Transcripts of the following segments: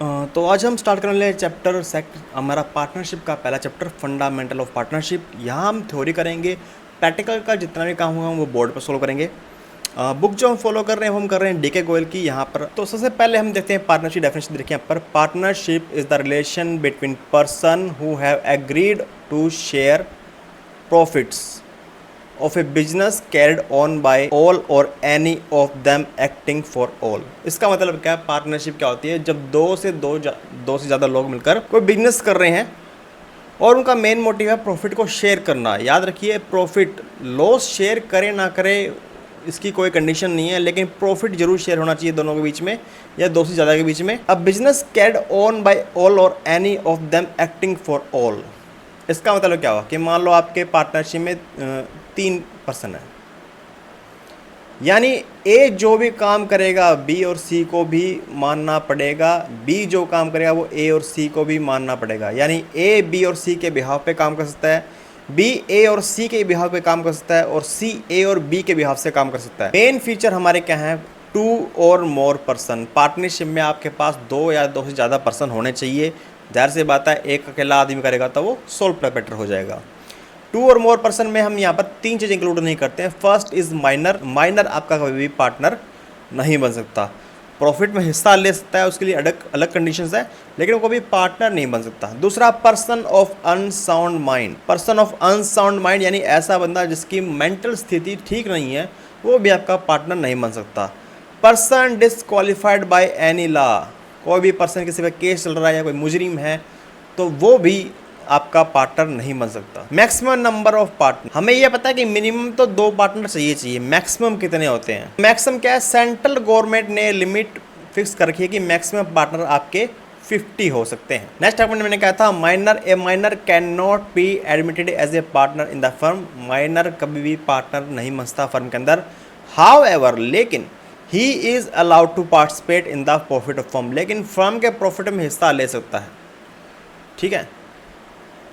तो आज हम स्टार्ट करने वाले चैप्टर हमारा पार्टनरशिप का पहला चैप्टर फंडामेंटल ऑफ पार्टनरशिप। यहाँ हम थ्योरी करेंगे, प्रैक्टिकल का जितना भी काम होगा वो बोर्ड पर सोल्व करेंगे। बुक जो हम फॉलो कर रहे हैं वो हम कर रहे हैं डीके गोयल की यहाँ पर। तो सबसे पहले हम देखते हैं पार्टनरशिप डेफिनेशन। देखिए यहाँ पर, partnership is the relation between person who have agreed to share profits of a business carried on by all or any of them acting for all। इसका मतलब क्या है, पार्टनरशिप क्या होती है? जब दो से ज़्यादा लोग मिलकर कोई बिजनेस कर रहे हैं और उनका मेन मोटिव है प्रॉफिट को शेयर करना। याद रखिए, प्रॉफिट लॉस शेयर करे ना करे इसकी कोई कंडीशन नहीं है, लेकिन प्रॉफिट जरूर शेयर होना चाहिए दोनों के बीच में या दो से ज़्यादा के बीच में। अब business carried on by all और any of them acting for all, इसका मतलब क्या हुआ कि मान लो आपके पार्टनरशिप में 3 पर्सन है, यानी ए जो भी काम करेगा बी और सी को भी मानना पड़ेगा, बी जो काम करेगा वो ए और सी को भी मानना पड़ेगा। यानी ए बी और सी के बिहाफ पे काम कर सकता है, बी ए और सी के बिहाफ पे काम कर सकता है, और सी ए और बी के बिहाफ से काम कर सकता है। मेन फीचर हमारे क्या है? 2 और मोर पर्सन। पार्टनरशिप में आपके पास 2 या 2 से ज़्यादा पर्सन होने चाहिए। जाहिर सी बात है, एक अकेला आदमी करेगा तो वो सोल प्रोप्राइटर हो जाएगा। 2 और मोर पर्सन में हम यहाँ पर 3 चीज़ इंक्लूड नहीं करते हैं। First is minor. माइनर आपका कभी भी पार्टनर नहीं बन सकता। प्रॉफिट में हिस्सा ले सकता है, उसके लिए अलग अलग कंडीशंस है, लेकिन वो कभी पार्टनर नहीं बन सकता। दूसरा, person of unsound mind. Person of unsound mind यानी ऐसा बंदा जिसकी मेंटल स्थिति ठीक नहीं है, वो भी आपका पार्टनर नहीं बन सकता। Person disqualified by any law. कोई भी पर्सन किसी पे केस चल रहा है या कोई मुजरिम है तो वो भी आपका पार्टनर नहीं बन सकता। मैक्सिमम नंबर ऑफ पार्टनर, हमें यह पता है कि मिनिमम तो 2 पार्टनर चाहिए। मैक्सिमम कितने होते हैं? मैक्सिमम क्या है? सेंट्रल गवर्नमेंट ने लिमिट फिक्स कर रखी है कि मैक्सिमम पार्टनर आपके 50 हो सकते हैं। नेक्स्ट पॉइंट मैंने कहा था minor. A minor can not be admitted as a partner in the firm. Minor कभी भी पार्टनर नहीं बनता फर्म के अंदर। हाउएवर, लेकिन he is allowed to participate in the profit of firm, लेकिन फर्म के प्रॉफिट में हिस्सा ले सकता है। ठीक है।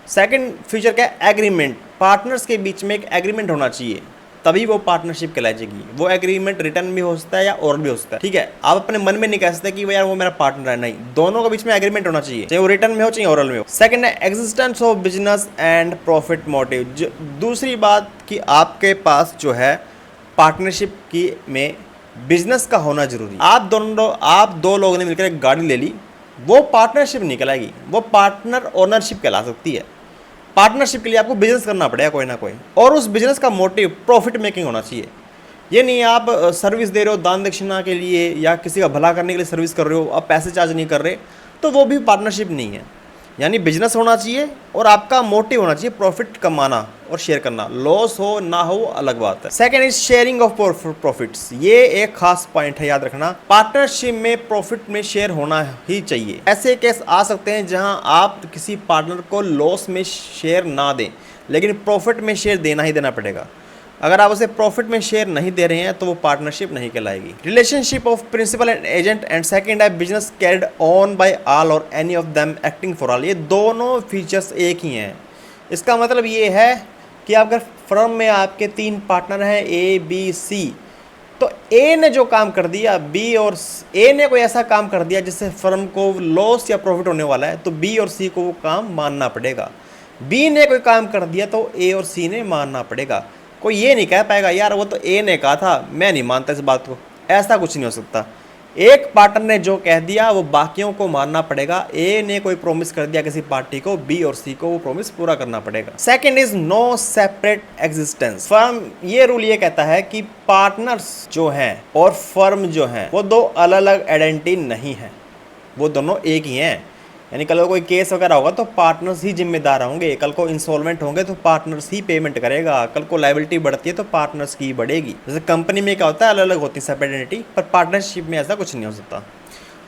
सेकंड फीचर क्या है? एग्रीमेंट। पार्टनर्स के बीच में एक एग्रीमेंट होना चाहिए, तभी वो पार्टनरशिप कहलाएगी। वो एग्रीमेंट रिटर्न भी हो सकता है या और भी हो सकता है। ठीक है, आप अपने मन में नहीं कह सकते कि यार वो मेरा पार्टनर है, नहीं, दोनों के बीच में एग्रीमेंट होना चाहिए, चाहे वो रिटर्न में हो चाहे ओरल में हो। सेकंड है existence of business and profit motive. दूसरी बात कि आपके पास जो है पार्टनरशिप की में बिजनेस का होना जरूरी। आप दो लोगों ने मिलकर एक गाड़ी ले ली, वो पार्टनरशिप नहीं कहलाएगी, वो पार्टनर ओनरशिप कहला सकती है। पार्टनरशिप के लिए आपको बिजनेस करना पड़ेगा कोई ना कोई, और उस बिजनेस का मोटिव प्रॉफिट मेकिंग होना चाहिए। ये नहीं आप सर्विस दे रहे हो दान दक्षिणा के लिए या किसी का भला करने के लिए सर्विस कर रहे हो, आप पैसे चार्ज नहीं कर रहे, तो वो भी पार्टनरशिप नहीं है। यानी बिजनेस होना चाहिए और आपका मोटिव होना चाहिए प्रॉफिट कमाना और शेयर करना। लॉस हो ना हो अलग बात है। Second is sharing of profits. ये एक खास पॉइंट है, याद रखना। पार्टनरशिप में प्रॉफिट में शेयर होना ही चाहिए। ऐसे केस आ सकते हैं जहां आप किसी पार्टनर को लॉस में शेयर ना दें, लेकिन प्रॉफिट में शेयर देना ही देना पड़ेगा। अगर आप उसे प्रॉफिट में शेयर नहीं दे रहे हैं तो वो पार्टनरशिप नहीं कहलाएगी। Relationship of principal and agent and second है business carried on by all और any of them acting for all. ये दोनों फीचर्स एक ही हैं। इसका मतलब ये है कि अगर फर्म में आपके 3 पार्टनर हैं ए बी सी, तो ए ने जो काम कर दिया, बी और ए ने कोई ऐसा काम कर दिया जिससे फर्म को लॉस या प्रॉफिट होने वाला है, तो बी और सी को वो काम मानना पड़ेगा। बी ने कोई काम कर दिया तो ए और सी ने मानना पड़ेगा। कोई ये नहीं कह पाएगा यार वो तो ए ने कहा था, मैं नहीं मानता इस बात को। ऐसा कुछ नहीं हो सकता। एक पार्टनर ने जो कह दिया वो बाकियों को मानना पड़ेगा। ए ने कोई प्रॉमिस कर दिया किसी पार्टी को, बी और सी को वो प्रॉमिस पूरा करना पड़ेगा। Second is no separate existence. Firm ये रूल ये कहता है कि पार्टनर्स जो हैं और फर्म जो हैं वो 2 अलग अलग आइडेंटिटी नहीं है, वो दोनों एक ही हैं। यानी कल को कोई केस वगैरह होगा तो पार्टनर्स ही जिम्मेदार होंगे, कल को इंसॉल्वेंट होंगे तो पार्टनर्स ही पेमेंट करेगा, कल को लायबिलिटी बढ़ती है तो पार्टनर्स की बढ़ेगी। जैसे कंपनी में क्या होता है, अलग अलग होती है सेपरेट एंटिटी, पर पार्टनरशिप में ऐसा कुछ नहीं हो सकता।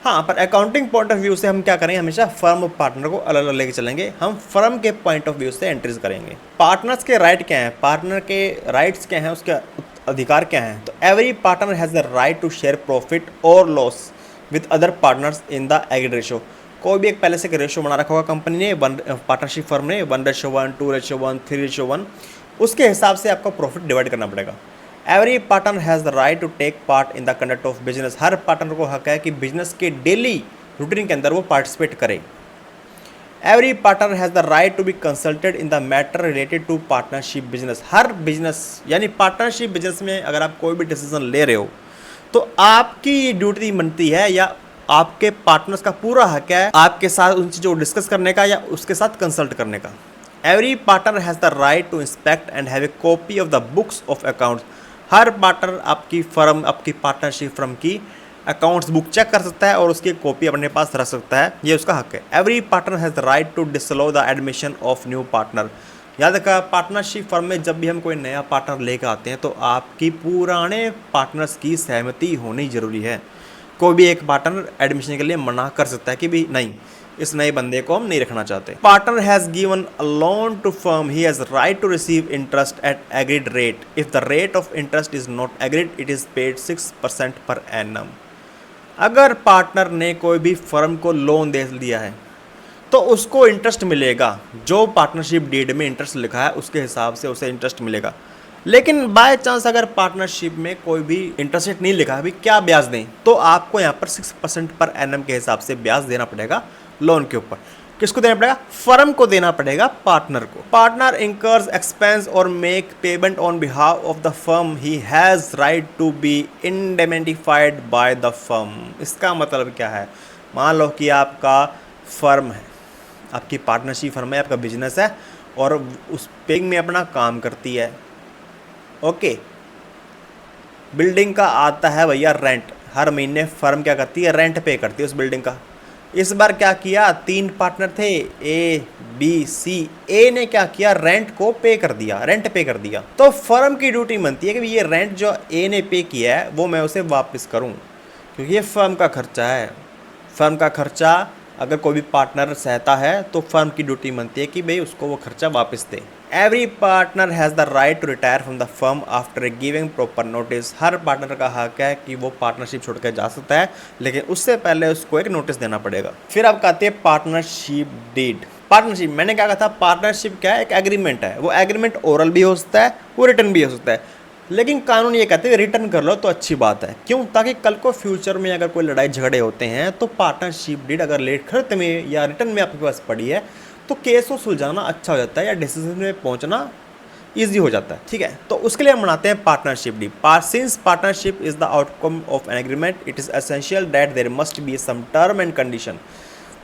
हाँ, पर अकाउंटिंग पॉइंट ऑफ व्यू से हम क्या करेंगे, हमेशा फर्म और पार्टनर को अलग अलग लेके चलेंगे। हम फर्म के पॉइंट ऑफ व्यू से एंट्रीज करेंगे। पार्टनर्स के राइट क्या हैं, पार्टनर के राइट्स क्या हैं, उसके अधिकार क्या हैं। तो every partner has the right to share profit और loss with other partners in the agreed ratio. कोई भी एक पहले से रेशो बना रखा होगा कंपनी ने, पार्टनरशिप फर्म ने 1:1, 2:1, 3:1, उसके हिसाब से आपको प्रॉफिट डिवाइड करना पड़ेगा। Every partner has the right to take part in the conduct of business. हर पार्टनर को हक है कि बिजनेस के डेली रूटीन के अंदर वो पार्टिसिपेट करे। Every partner has the right to be consulted in the matter related to partnership business. हर बिजनेस यानी पार्टनरशिप बिजनेस में अगर आप कोई भी डिसीजन ले रहे हो तो आपकी ड्यूटी बनती है या आपके पार्टनर्स का पूरा हक है आपके साथ उन चीज़ों को डिस्कस करने का या उसके साथ कंसल्ट करने का। Every partner has the right to inspect and have a copy of the books of accounts. हर पार्टनर आपकी फर्म, आपकी पार्टनरशिप फर्म की अकाउंट्स बुक चेक कर सकता है और उसकी कॉपी अपने पास रख सकता है, ये उसका हक है। Every partner has the right to disallow the admission of new partner. याद रखा, पार्टनरशिप फर्म में जब भी हम कोई नया पार्टनर लेकर आते हैं तो आपकी पुराने पार्टनर्स की सहमति होनी ज़रूरी है। कोई भी एक पार्टनर एडमिशन के लिए मना कर सकता है कि भी नहीं, इस नए बंदे को हम नहीं रखना चाहते। Partner has given a loan to firm, he has right to receive interest at agreed rate. If the rate of interest is not agreed it is paid 6% per annum. अगर पार्टनर ने कोई भी फर्म को loan दे दिया है तो उसको interest मिलेगा, जो पार्टनरशिप डीड में इंटरेस्ट लिखा है उसके हिसाब से उसे इंटरेस्ट मिलेगा। लेकिन बाय चांस अगर पार्टनरशिप में कोई भी इंटरेस्ट रेट नहीं लिखा है, अभी क्या ब्याज दें, तो आपको यहाँ पर 6% पर एनम के हिसाब से ब्याज देना पड़ेगा लोन के ऊपर। किसको देना पड़ेगा? फर्म को देना पड़ेगा, पार्टनर को। पार्टनर इंकर्स एक्सपेंस और make payment on behalf of the firm, he has right to be indemnified by the firm. इसका मतलब क्या है? मान लो कि आपका फर्म है, आपकी पार्टनरशिप फर्म है, आपका बिजनेस है और उस पेइंग में अपना काम करती है। ओके, बिल्डिंग का आता है भैया रेंट, हर महीने फर्म क्या करती है? रेंट पे करती है उस बिल्डिंग का। इस बार क्या किया, 3 पार्टनर थे, ए बी सी। ए ने क्या किया? रेंट को पे कर दिया, रेंट पे कर दिया। तो फर्म की ड्यूटी बनती है कि ये रेंट जो ए ने पे किया है वो मैं उसे वापस करूं, क्योंकि ये फर्म का खर्चा है। फर्म का खर्चा अगर कोई भी पार्टनर सहता है तो फर्म की ड्यूटी बनती है कि भाई उसको वो खर्चा वापस दे। Every partner has the right to retire from the firm after giving proper notice. हर पार्टनर का हक है कि वो पार्टनरशिप छोड़ कर जा सकता है, लेकिन उससे पहले उसको एक नोटिस देना पड़ेगा। फिर आप कहते हैं पार्टनरशिप डीड। पार्टनरशिप, मैंने क्या कहा था, पार्टनरशिप क्या है? एक एग्रीमेंट है। वो एग्रीमेंट ओरल भी हो सकता है, वो रिटर्न भी हो सकता है, लेकिन कानून ये कहते हैं रिटर्न कर लो तो अच्छी बात है। क्यों? ताकि कल को फ्यूचर में अगर कोई लड़ाई झगड़े होते हैं तो पार्टनरशिप डीड अगर लेट खर्च में या रिटर्न में आपके पास पड़ी है तो केस को सुलझाना अच्छा हो जाता है या डिसीजन में पहुंचना ईजी हो जाता है। ठीक है, तो उसके लिए हम बनाते हैं partnership deed. Since partnership is the outcome of an agreement it is essential that there must be some term and condition.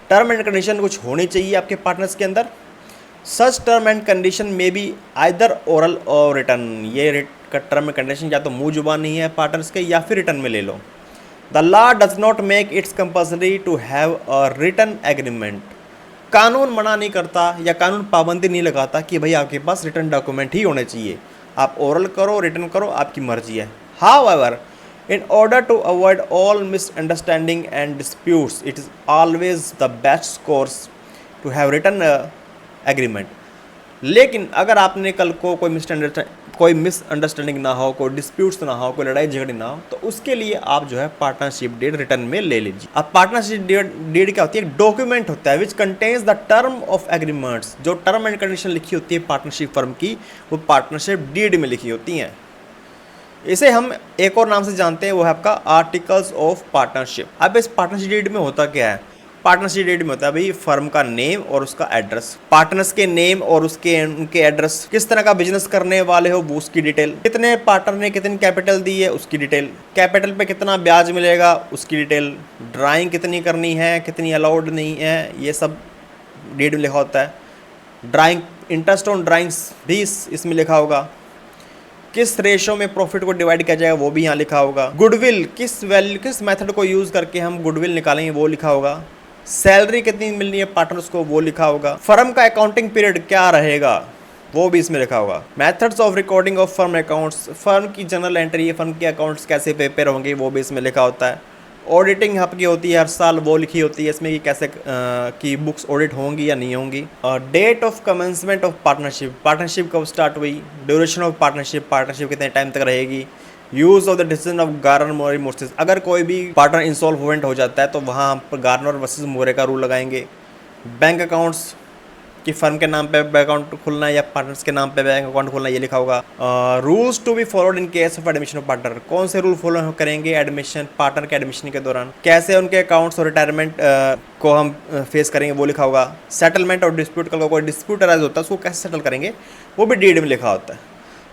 Term and condition कुछ होनी चाहिए आपके पार्टनर्स के अंदर। सच टर्म एंड कंडीशन में be either oral or written. ये term and condition या तो मुँह जुबान नहीं है पार्टनर्स के या फिर रिटर्न में ले लो। The law does not make its compulsory to have a return agreement. कानून मना नहीं करता या कानून पाबंदी नहीं लगाता कि भाई आपके पास रिटर्न डॉक्यूमेंट ही होने चाहिए। आप ओरल करो, रिटर्न करो, आपकी मर्जी है। However, in order to avoid all misunderstanding and disputes it is always the best course to have written agreement। लेकिन अगर आपने कल को कोई मिसअंडरस्टैंडिंग ना हो, कोई डिस्प्यूट्स ना हो, कोई लड़ाई झगड़ी ना हो, तो उसके लिए आप जो है पार्टनरशिप डीड रिटर्न में ले लीजिए। अब पार्टनरशिप डीड क्या होती है? डॉक्यूमेंट होता है which contains the term of agreements. जो टर्म एंड कंडीशन लिखी होती है पार्टनरशिप फर्म की, वो पार्टनरशिप डीड में लिखी होती हैं। इसे हम एक और नाम से जानते हैं, वो है आपका आर्टिकल्स ऑफ पार्टनरशिप। अब इस पार्टनरशिप डीड में होता क्या है? पार्टनरशिप डीड में होता है भाई फर्म का नेम और उसका एड्रेस, पार्टनर्स के नेम और उनके एड्रेस, किस तरह का बिजनेस करने वाले हो वो उसकी डिटेल, कितने पार्टनर ने कितनी कैपिटल दी है उसकी डिटेल, कैपिटल पे कितना ब्याज मिलेगा उसकी डिटेल, ड्राइंग कितनी करनी है, कितनी अलाउड नहीं है, ये सब डीड में लिखा होता है। ड्राइंग, इंटरेस्ट ऑन ड्राइंग्स भी इसमें लिखा होगा। किस रेशो में प्रॉफिट को डिवाइड किया जाएगा वो भी यहाँ लिखा होगा। गुडविल, किस मेथड को यूज़ करके हम गुडविल निकालेंगे वो लिखा होगा। सैलरी कितनी मिलनी है पार्टनर्स को वो लिखा होगा। फर्म का अकाउंटिंग पीरियड क्या रहेगा वो भी इसमें लिखा होगा। Methods of recording of firm accounts, firm की जनरल एंट्री, फर्म के अकाउंट्स कैसे प्रिपेयर होंगे वो भी इसमें लिखा होता है। ऑडिटिंग आपकी होती है हर साल, वो लिखी होती है इसमें कि कैसे की बुक्स ऑडिट होंगी या नहीं होंगी। Date of commencement of partnership, partnership कब स्टार्ट हुई, ड्यूरेशन ऑफ पार्टनरशिप, पार्टनरशिप कितने टाइम तक रहेगी। Use of the decision of garner more verses, अगर कोई भी पार्टनर इंसॉल्वेंट हो जाता है तो वहाँ हम गार्नर वर्सेस मोरे का रूल लगाएंगे। बैंक अकाउंट्स, कि फर्म के नाम पे बैंक अकाउंट खुलना है या पार्टनर्स के नाम पे बैंक अकाउंट खुलना है, ये लिखा होगा। Rules to be followed in case of admission of partner, कौन से रूल फॉलो करेंगे एडमिशन पार्टनर के एडमिशन के दौरान, कैसे उनके अकाउंट्स और रिटायरमेंट को हम फेस करेंगे, वो लिखा होगा। सेटलमेंट और डिस्प्यूट, कल कोई डिस्प्यूट अराइज होता है उसको कैसे सेटल करेंगे, वो भी डीड में लिखा होता है।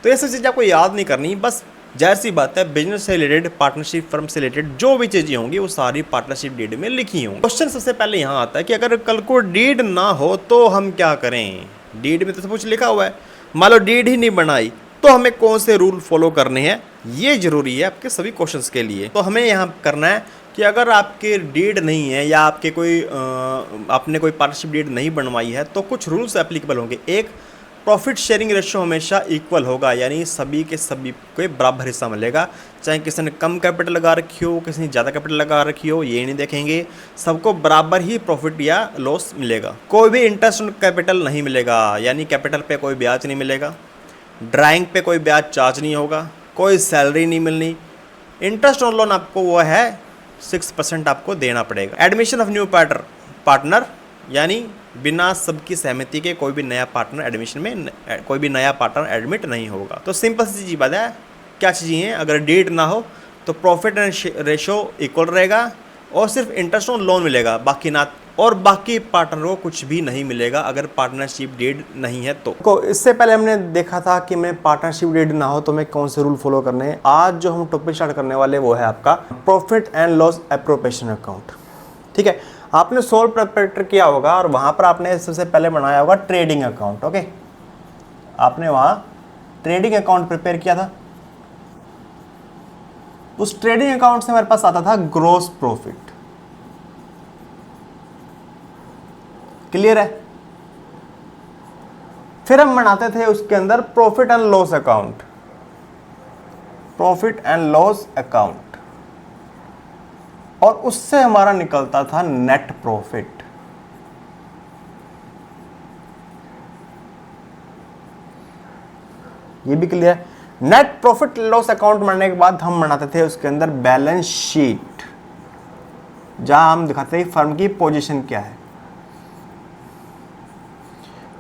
तो ये सब चीज़ें आपको याद नहीं करनी, बस जाहिर सी बात है बिजनेस से रिलेटेड, पार्टनरशिप फर्म से रिलेटेड जो भी चीज़ें होंगी वो सारी पार्टनरशिप डीड में लिखी होंगी। क्वेश्चन सबसे पहले यहाँ आता है कि अगर कल को डीड ना हो तो हम क्या करें। डीड में तो सब कुछ लिखा हुआ है, मान लो डीड ही नहीं बनाई तो हमें कौन से रूल फॉलो करने हैं, ये जरूरी है आपके सभी क्वेश्चंस के लिए। तो हमें यहाँ करना है कि अगर आपके डीड नहीं है या आपके कोई आपने कोई पार्टनरशिप डीड नहीं बनवाई है तो कुछ रूल्स एप्लीकेबल होंगे। एक, प्रॉफिट शेयरिंग रेशियो हमेशा इक्वल होगा, यानी सभी के सभी को बराबर हिस्सा मिलेगा, चाहे किसी ने कम कैपिटल लगा रखी हो, किसी ने ज़्यादा कैपिटल लगा रखी हो, ये नहीं देखेंगे, सबको बराबर ही प्रॉफिट या लॉस मिलेगा। कोई भी इंटरेस्ट ऑन कैपिटल नहीं मिलेगा, यानी कैपिटल पे कोई ब्याज नहीं मिलेगा, ड्राइंग पे कोई ब्याज चार्ज नहीं होगा, कोई सैलरी नहीं मिलनी। इंटरेस्ट ऑन लोन आपको वो है 6% आपको देना पड़ेगा। एडमिशन ऑफ न्यू पार्टनर, यानी बिना सबकी सहमति के कोई भी नया पार्टनर एडमिशन में कोई भी नया पार्टनर एडमिट नहीं होगा। तो सिंपल सी चीज़ बात है, क्या चीज़ें हैं, अगर डीड ना हो तो प्रॉफिट एंड रेशो इक्वल रहेगा और सिर्फ इंटरेस्ट ऑन लोन मिलेगा, बाकी ना, और बाकी पार्टनर को कुछ भी नहीं मिलेगा अगर पार्टनरशिप डीड नहीं है तो। इससे पहले हमने देखा था कि मैं पार्टनरशिप डीड ना हो तो मैं कौन से रूल फॉलो करने हैं। आज जो हम टॉपिक स्टार्ट करने वाले वो है आपका profit and loss appropriation account. ठीक है, आपने सोल प्रोप्राइटर किया होगा और वहाँ पर आपने सबसे पहले बनाया होगा ट्रेडिंग अकाउंट। ओके, आपने वहाँ ट्रेडिंग अकाउंट प्रिपेयर किया था। उस ट्रेडिंग अकाउंट से हमारे पास आता था ग्रॉस प्रॉफिट। क्लियर है? फिर हम बनाते थे उसके अंदर profit and loss account, profit and loss account, और उससे हमारा निकलता था नेट प्रॉफिट। ये भी क्लियर है? नेट प्रॉफिट लॉस अकाउंट बनाने के बाद हम बनाते थे उसके अंदर बैलेंस शीट, जहां हम दिखाते थे फर्म की पोजीशन क्या है।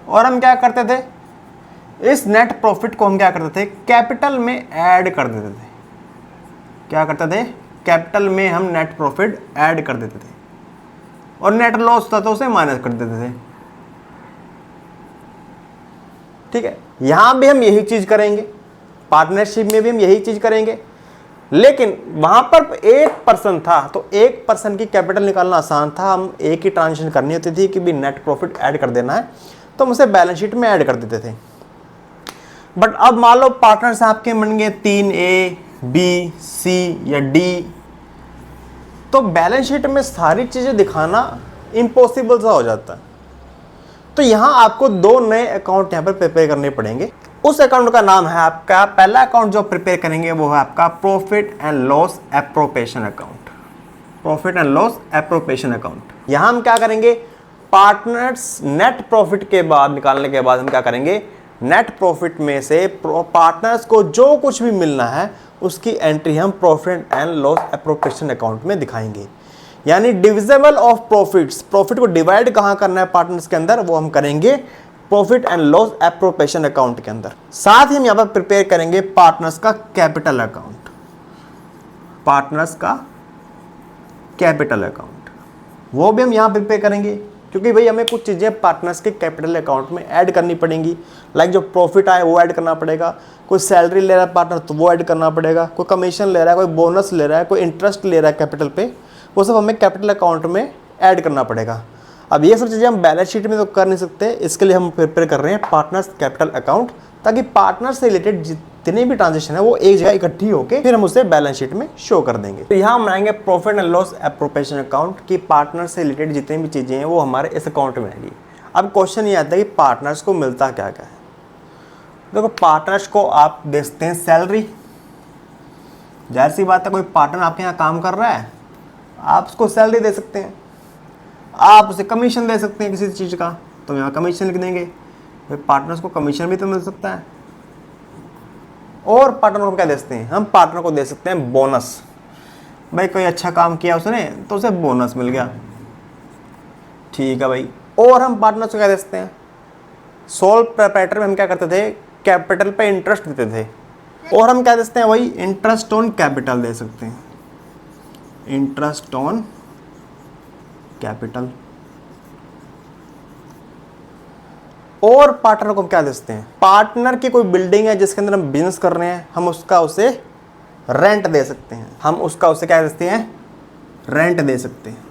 और हम क्या करते थे, इस नेट प्रॉफिट को हम क्या करते थे, कैपिटल में ऐड कर देते थे। क्या करते थे, कैपिटल में हम नेट प्रॉफिट ऐड कर देते थे, और नेट लॉस था तो उसे माइनस कर देते थे। ठीक है, यहां भी हम यही चीज करेंगे, पार्टनरशिप में भी हम यही चीज करेंगे, लेकिन वहां पर 1% था तो 1% की कैपिटल निकालना आसान था। हम एक ही ट्रांजेक्शन करनी होती थी कि भी नेट प्रॉफिट ऐड कर देना है, तो हम उसे बैलेंस शीट में ऐड कर देते थे। बट अब मान लो पार्टनर्स आपके बन गए 3A, B, C या D, तो बैलेंस शीट में सारी चीजें दिखाना इम्पॉसिबल सा हो जाता है। तो यहां आपको 2 नए अकाउंट यहां पर प्रिपेयर करने पड़ेंगे। उस अकाउंट का नाम है आपका, पहला अकाउंट जो प्रिपेयर करेंगे वो है आपका profit and loss appropriation account, profit and loss appropriation account. यहां हम क्या करेंगे, पार्टनर्स नेट प्रॉफिट के बाद निकालने के बाद हम क्या करेंगे, नेट प्रॉफिट में से पार्टनर्स को जो कुछ भी मिलना है उसकी एंट्री हम profit and loss appropriation account में दिखाएंगे। यानी डिविजिबल ऑफ प्रॉफिट्स, प्रॉफिट को डिवाइड कहां करना है पार्टनर्स के अंदर, वो हम करेंगे profit and loss appropriation account के अंदर। साथ ही हम यहां पर प्रिपेयर करेंगे पार्टनर्स का कैपिटल अकाउंट, पार्टनर्स का कैपिटल अकाउंट, वो भी हम यहां प्रिपेयर करेंगे, क्योंकि भाई हमें कुछ चीज़ें पार्टनर्स के कैपिटल अकाउंट में ऐड करनी पड़ेंगी। लाइक जो प्रॉफिट आए वो ऐड करना पड़ेगा, कोई सैलरी ले रहा है पार्टनर तो वो ऐड करना पड़ेगा, कोई कमीशन ले रहा है, कोई बोनस ले रहा है, कोई इंटरेस्ट ले रहा है कैपिटल पे, वो सब हमें कैपिटल अकाउंट में ऐड करना पड़ेगा। अब ये सब चीज़ें हम बैलेंस शीट में तो कर नहीं सकते, इसके लिए हम प्रिपेयर कर रहे हैं पार्टनर्स कैपिटल अकाउंट, ताकि पार्टनर से रिलेटेड जितने भी ट्रांजेक्शन है वो एक जगह इकट्ठी होकर फिर हम उसे बैलेंस शीट में शो कर देंगे। तो यहाँ हम बनाएंगे profit and loss appropriation account की पार्टनर से रिलेटेड जितनी भी चीज़ें हैं वो हमारे इस अकाउंट में आएगी। अब क्वेश्चन ये आता है कि पार्टनर्स को मिलता क्या क्या है। देखो, पार्टनर्स को आप देते हैं सैलरी, जाहिर सी बात है कोई पार्टनर आपके यहाँ काम कर रहा है, आप उसको सैलरी दे सकते हैं, आप उसे कमीशन दे सकते हैं किसी चीज़ का, तो यहाँ कमीशन लिख देंगे। पार्टनर्स को कमीशन भी तो मिल सकता है। और पार्टनर को क्या दे सकते हैं, हम पार्टनर को दे सकते हैं बोनस। भाई कोई अच्छा काम किया उसने तो उसे बोनस मिल गया, ठीक है भाई। और हम पार्टनर्स को क्या दे सकते हैं, सोल प्रोप्राइटर में हम क्या करते थे, कैपिटल पे इंटरेस्ट देते थे, और हम क्या देते हैं वही इंटरेस्ट ऑन कैपिटल दे सकते हैं, इंटरेस्ट ऑन कैपिटल। और पार्टनर को हम क्या देते हैं, पार्टनर की कोई बिल्डिंग है जिसके अंदर हम बिजनेस कर रहे हैं, हम उसका उसे रेंट दे सकते हैं, हम उसका उसे क्या देते हैं, रेंट दे सकते हैं।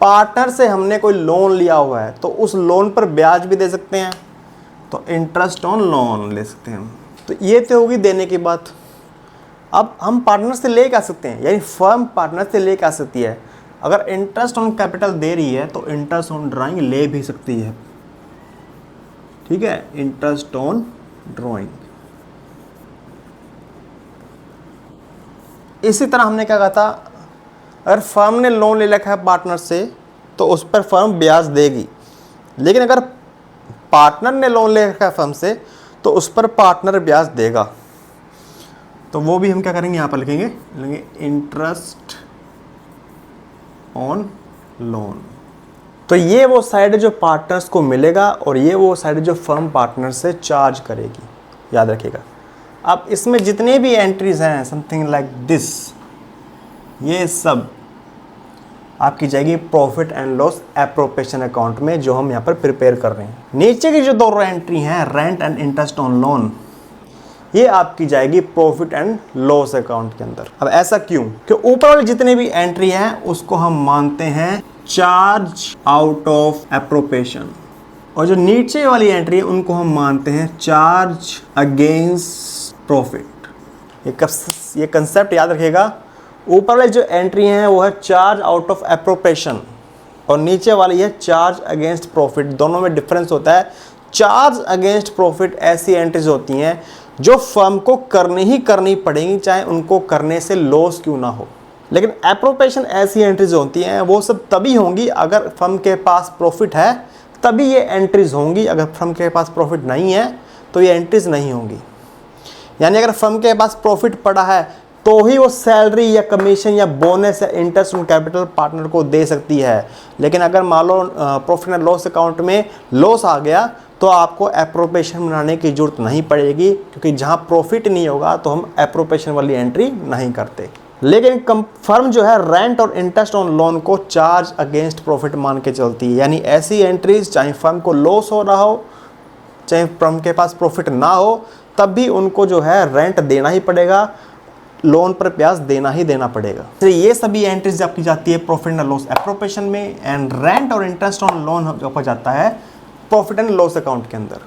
पार्टनर से हमने कोई लोन लिया हुआ है तो उस लोन पर ब्याज भी दे सकते हैं, तो इंटरेस्ट ऑन लोन ले सकते हैं हम। तो ये तो होगी देने की बात। अब हम पार्टनर से ले क्या सकते हैं, यानी फर्म पार्टनर से ले क्या सकती है, अगर इंटरेस्ट ऑन कैपिटल दे रही है तो इंटरेस्ट ऑन ड्राइंग ले भी सकती है, ठीक है, इंटरेस्ट ऑन ड्राइंग। इसी तरह हमने क्या कहा था, अगर फर्म ने लोन ले रखा है पार्टनर से तो उस पर फर्म ब्याज देगी, लेकिन अगर पार्टनर ने लोन ले रखा है फर्म से तो उस पर पार्टनर ब्याज देगा, तो वो भी हम क्या करेंगे, यहाँ पर लिखेंगे इंटरेस्ट ऑन लोन। तो ये वो साइड है जो पार्टनर्स को मिलेगा और ये वो साइड है जो फर्म पार्टनर से चार्ज करेगी, याद रखिएगा। अब इसमें जितने भी एंट्रीज हैं समथिंग लाइक दिस, ये सब आपकी जाएगी profit and loss appropriation account में, जो हम यहाँ पर प्रिपेयर कर रहे हैं। नीचे की जो दो एंट्री हैं rent and interest on loan, ये आपकी जाएगी प्रॉफिट एंड लॉस अकाउंट के अंदर। अब ऐसा क्यों, कि ऊपर वाली जितने भी एंट्री हैं उसको हम मानते हैं चार्ज आउट ऑफ एप्रोप्रिएशन, और जो नीचे वाली एंट्री है उनको हम मानते हैं चार्ज अगेंस्ट प्रॉफिट। ये कंसेप्ट याद रखिएगा, ऊपर वाली जो एंट्री हैं वो है चार्ज आउट ऑफ एप्रोप्रिएशन और नीचे वाली है चार्ज अगेंस्ट प्रॉफिट। दोनों में डिफरेंस होता है। चार्ज अगेंस्ट प्रॉफिट ऐसी एंट्रीज होती हैं जो फर्म को करनी पड़ेंगी, चाहे उनको करने से लॉस क्यों ना हो। लेकिन एप्रोप्रिएशन ऐसी एंट्रीज होती हैं वो सब तभी होंगी अगर फर्म के पास प्रॉफिट है, तभी ये एंट्रीज होंगी। अगर फर्म के पास प्रॉफिट नहीं है तो ये एंट्रीज नहीं होंगी। यानी अगर फर्म के पास प्रॉफिट पड़ा है तो ही वो सैलरी या कमीशन या बोनस या इंटरेस्ट ऑन कैपिटल पार्टनर को दे सकती है। लेकिन अगर मान लो प्रॉफिट एंड लॉस अकाउंट में लॉस आ गया तो आपको एप्रोप्रिएशन बनाने की जरूरत नहीं पड़ेगी, क्योंकि जहां प्रॉफिट नहीं होगा तो हम एप्रोप्रिएशन वाली एंट्री नहीं करते। लेकिन फर्म जो है रेंट और इंटरेस्ट ऑन लोन को चार्ज अगेंस्ट प्रॉफिट मान के चलती है। यानी ऐसी एंट्रीज चाहे फर्म को लॉस हो रहा हो, चाहे फर्म के पास प्रॉफिट ना हो, तब भी उनको जो है रेंट देना ही पड़ेगा, लोन पर ब्याज देना ही देना पड़ेगा। तो ये सभी एंट्रीज आपकी जाती है प्रॉफिट एंड लॉस एप्रोप्रिएशन में, एंड रेंट और इंटरेस्ट ऑन लोन आपको जाता है प्रॉफिट एंड लॉस अकाउंट के अंदर।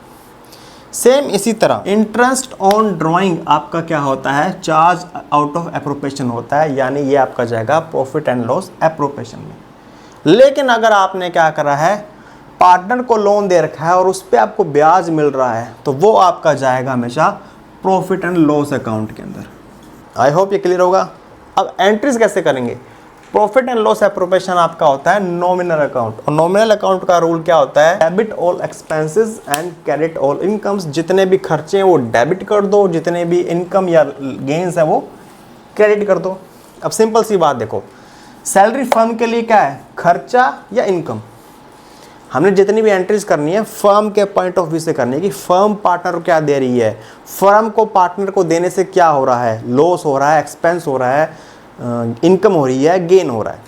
सेम इसी तरह इंटरेस्ट ऑन ड्राइंग आपका क्या होता है, चार्ज आउट ऑफ एप्रोप्रिएशन होता है, यानी ये आपका जाएगा प्रॉफिट एंड लॉस एप्रोप्रिएशन में। लेकिन अगर आपने क्या करा है, पार्टनर को लोन दे रखा है और उस पर आपको ब्याज मिल रहा है, तो वो आपका जाएगा हमेशा प्रॉफिट एंड लॉस अकाउंट के अंदर। आई होप ये क्लियर होगा। अब एंट्रीज कैसे करेंगे, प्रॉफिट एंड लॉस एप्रोप्रिएशन आपका होता है नॉमिनल अकाउंट, और नॉमिनल अकाउंट का रूल क्या होता है, debit all expenses and credit all incomes. जितने भी खर्चे हैं वो डेबिट कर दो, जितने भी इनकम या गेन्स है वो क्रेडिट कर दो। अब सिंपल सी बात देखो, सैलरी फर्म के लिए क्या है, खर्चा या इनकम। हमने जितनी भी एंट्रीज करनी है फर्म के पॉइंट ऑफ व्यू से करनी है कि फर्म पार्टनर को क्या दे रही है, फर्म को पार्टनर को देने से क्या हो रहा है, लॉस हो रहा है, एक्सपेंस हो रहा है, इनकम हो रही है, गेन हो रहा है।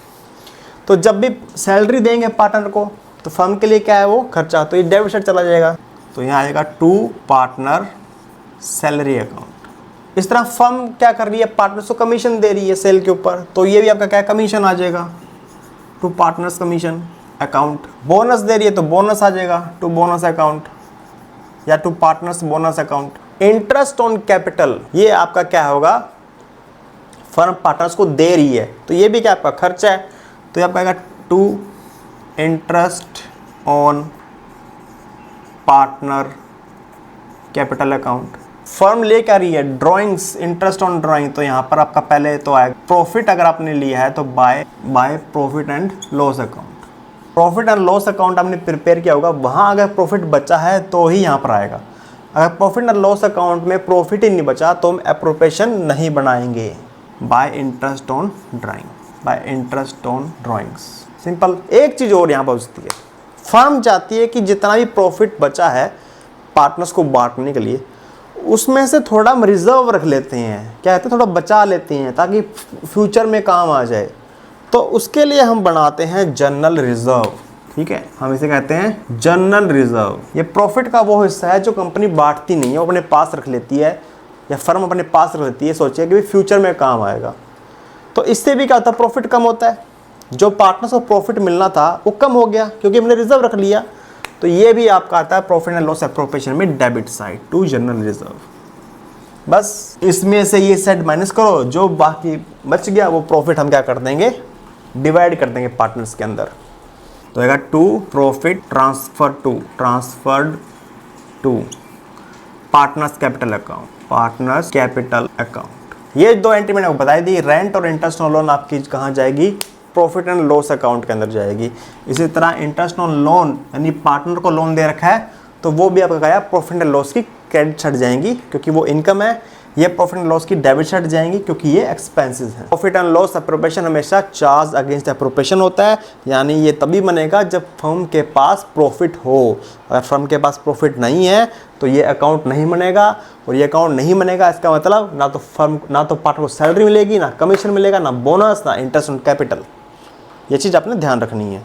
तो जब भी सैलरी देंगे पार्टनर को तो फर्म के लिए क्या है, वो खर्चा, तो ये डेबिट साइड चला जाएगा, तो यहाँ आएगा टू पार्टनर सैलरी अकाउंट। इस तरह फर्म क्या कर रही है, पार्टनर को कमीशन दे रही है सेल के ऊपर, तो ये भी आपका क्या कमीशन आ जाएगा, to partners commission account. Bonus दे रही है तो बोनस आ जाएगा, टू बोनस अकाउंट या to partners bonus account. Interest on capital ये आपका क्या होगा, फर्म पार्टनर्स को दे रही है, तो ये भी क्या आपका खर्चा है, तो ये आपका आएगा to interest on partner capital account. Firm ले क्या रही है, ड्राइंग्स, इंटरेस्ट ऑन ड्राइंग, तो यहाँ पर आपका पहले तो आएगा प्रॉफिट, अगर आपने लिया है तो by profit and loss account. Profit and loss account आपने प्रिपेयर किया होगा, वहाँ अगर प्रॉफिट बचा है तो ही यहाँ पर आएगा। अगर प्रॉफिट एंड लॉस अकाउंट में प्रॉफिट ही नहीं बचा तो हम एप्रोप्रिएशन नहीं बनाएंगे। Bye interest on drawing, bye interest on drawings. Simple. एक चीज़ और यहाँ पर बचती है, फर्म चाहती है कि जितना भी प्रॉफिट बचा है पार्टनर्स को बांटने के लिए उसमें से थोड़ा हम रिजर्व रख लेते हैं, क्या कहते हैं, थोड़ा बचा लेते हैं ताकि फ्यूचर में काम आ जाए। तो उसके लिए हम बनाते हैं जनरल रिजर्व। ठीक है, हम इसे कहते हैं जनरल रिजर्व। ये प्रॉफिट का वो हिस्सा है जो कंपनी बांटती नहीं है, वो अपने पास रख लेती है या फर्म अपने पास रख लेती है, सोचिए कि फ्यूचर में काम आएगा। तो इससे भी क्या होता है, प्रॉफिट कम होता है। जो पार्टनर्स को प्रॉफिट मिलना था वो कम हो गया क्योंकि हमने रिजर्व रख लिया। तो ये भी आपका आता है प्रॉफिट एंड लॉस एप्रोप्रिएशन में debit side to general reserve. बस इसमें से ये सेट माइनस करो, जो बाकी बच गया वो प्रॉफिट हम क्या कर देंगे, डिवाइड कर देंगे पार्टनर्स के अंदर। तो आएगा to profit transferred to partners capital account, partners capital account. ये दो एंट्री मैंने आपको बताई दी। रेंट और इंटरेस्ट ऑन लोन आपकी कहाँ जाएगी, प्रॉफिट एंड लॉस अकाउंट के अंदर जाएगी। इसी तरह इंटरेस्ट ऑन लोन यानी पार्टनर को लोन दे रखा है तो वो भी आपका क्या है, प्रॉफिट एंड लॉस की क्रेडिट हट जाएंगी क्योंकि वो इनकम है। ये प्रॉफिट एंड लॉस की डेबिट हट जाएंगी क्योंकि ये एक्सपेंसेस हैं। प्रॉफिट एंड लॉस एप्रोप्रिएशन हमेशा चार्ज अगेंस्ट एप्रोप्रिएशन होता है, यानी ये तभी बनेगा जब फर्म के पास प्रॉफिट हो। अगर फर्म के पास प्रॉफिट नहीं है तो ये अकाउंट नहीं बनेगा, और ये अकाउंट नहीं बनेगा इसका मतलब ना तो फर्म, ना तो पार्टनर को सैलरी मिलेगी, ना कमीशन मिलेगा, ना बोनस, ना इंटरेस्ट ऑन कैपिटल। ये चीज़ आपने ध्यान रखनी है।